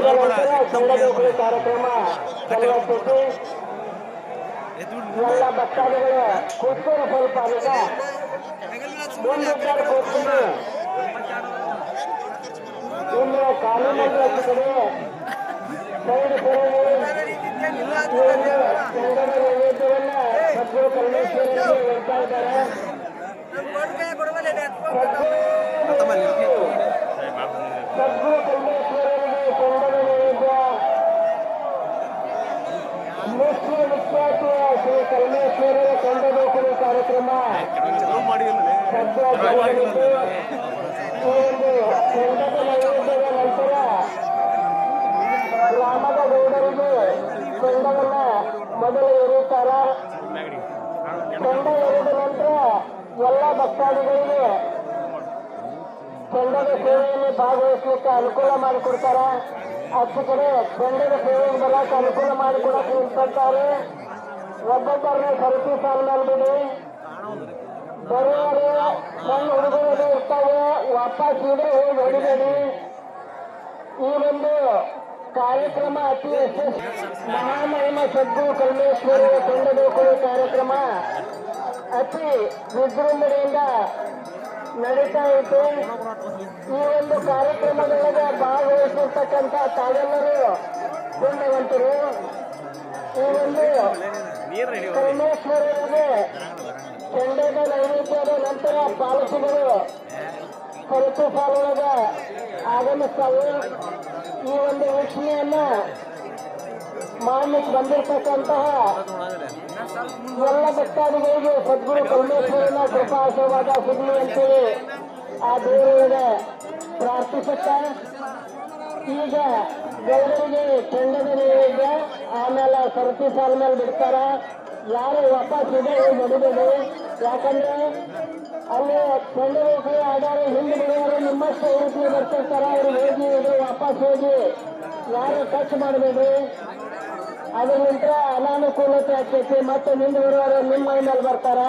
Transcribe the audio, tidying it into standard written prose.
ಮುಗಿದ ನಂತರ ಚೆಂಡದೋಕುಳಿ ಕಾರ್ಯಕ್ರಮ ಚಲುವಾಗ್ತೈತಿ. ಎಲ್ಲ ಭಕ್ತಾದಿಗಳು ಕೂತ್ಕೊಂಡು ಸ್ವಲ್ಪ ಅದಕ್ಕ ಮುಂದಿದ್ದಾರೆ ಕೂತ್ಕೊಂಡು ಇನ್ನು ಕಾನೂನಲ್ಲಿ ಹಚ್ಚ ಕಡೆ ಸೈಡ್ ಚೆಂಡದ ನೈವೇದ್ಯವನ್ನ ಸದ್ಗುರು ಪರಮೇಶ್ವರರಿಗೆ ಹೇಳ್ತಾ ಇದ್ದಾರೆ. ಸದ್ಗುರು ಪರಮೇಶ್ವರರಿಗೆ ಚೆಂಡದ ನೈವೇದ್ಯ ವಿಖ್ಯಾತಿಯ ಶ್ರೀ ಪರಮೇಶ್ವರರ ಚೆಂಡದೋಕುಳಿ ಕಾರ್ಯಕ್ರಮ ಸದ್ಯವಾಗಿದ್ದು ಈ ಒಂದು ಚೆಂಡದ ನೈವೇದ್ಯದ ನಂತರ ಗ್ರಾಮದ ಗೌಡರಿಗೆ ಚೆಂಡವನ್ನ ಮೊದಲು ಎರೆಯುತ್ತಾರ. ಚೆಂಡ ಎರೆದ ನಂತರ ಎಲ್ಲ ಭಕ್ತಾದಿಗಳಿಗೆ ಚೆಂಡದ ಸೇವೆಯಲ್ಲಿ ಭಾಗವಹಿಸಲಿಕ್ಕೆ ಅನುಕೂಲ ಮಾಡಿಕೊಡ್ತಾರ. ಹತ್ತು ಕಡೆ ಚೆಂಡದ ಸೇವೆಗೆ ಬರಕ್ಕೆ ಅನುಕೂಲ ಮಾಡಿಕೊಡಕ್ಕೆ ನಿಂತಾರೆ. ಒಬ್ಬೊಬ್ಬರನ್ನ ಸರತಿ ಸಾಲ ಮೇಲೆ ಬಿಡಿ. ಬರುವವರು ಸಣ್ಣ ಹುಡುಗರು ಇರ್ತಾವೆ, ವಾಪಸ್ ಸೀದೆ ಹೋಗಿ ಹೊಡಿಬೇಡಿ. ಈ ಒಂದು ಕಾರ್ಯಕ್ರಮ ಅತಿ ಯಶಸ್ವಿ ಮಹಾಮಹಿಮ ಸದ್ಗುರು ಪರಮೇಶ್ವರ ಚೆಂಡದೋಕುಳಿ ಕಾರ್ಯಕ್ರಮ ಅತಿ ವಿಜೃಂಭಣೆಯಿಂದ ನಡೀತಾ ಇತ್ತು. ಈ ಒಂದು ಕಾರ್ಯಕ್ರಮದೊಳಗೆ ಭಾಗವಹಿಸಿರ್ತಕ್ಕಂಥ ತಾವೆಲ್ಲರೂ ಪುಣ್ಯವಂತರು. ಈ ಒಂದು ಪರಮೇಶ್ವರರಿಗೆ ಚೆಂಡದ ನೈವೇದ್ಯದ ನಂತರ ಪಾಲಕಿಗಳು ಸರಕು ಸಾಲೊಳಗ ಆಗಮಿಸ್ತಾವೆ. ಈ ಒಂದು ವೀಕ್ಷಣೆಯನ್ನ ಮಾಡಲಿಕ್ಕೆ ಬಂದಿರತಕ್ಕಂತಹ ಎಲ್ಲ ಭಕ್ತಾದಿಗಳಿಗೆ ಸದ್ಗುರು ಪರಮೇಶ್ವರನ ಕೃಪಾ ಆಶೀರ್ವಾದ ಸಿಗಲಿ ಅಂತೇಳಿ ಆ ದೇವರಿಗೆ ಪ್ರಾರ್ಥಿಸುತ್ತ ಈಗ ಗೌಡರಿಗೆ ಚೆಂಡದ ನೈವೇದ್ಯ ಆಮೇಲೆ ಸರತಿ ಸಾಲ ಮೇಲೆ ಬಿಡ್ತಾರ. ಯಾರು ವಾಪಸ್ ಇದೆ ಹೊಡಿಬೇಡಿ. ಯಾಕಂದ್ರೆ ಅಲ್ಲಿ ಚೆಂಡದೋಕುಳಿ ಆಡಾರು ಹಿಂದೆ ಬಿಡುವವರು ನಿಮ್ಮಷ್ಟು ರೀತಿ ಬರ್ತಿರ್ತಾರ. ಅವ್ರು ಹೋಗಿ ಇದು ವಾಪಸ್ ಹೋಗಿ ಯಾರು ಟಚ್ ಮಾಡಬೇಡಿ. ಅದ್ರ ನಂತರ ಅನಾನುಕೂಲತೆ ಆಗ್ತೈತಿ. ಮತ್ತೆ ಹಿಂದೆ ಬರುವವರು ನಿಮ್ಮ ಮೈ ಮೇಲೆ ಬರ್ತಾರ.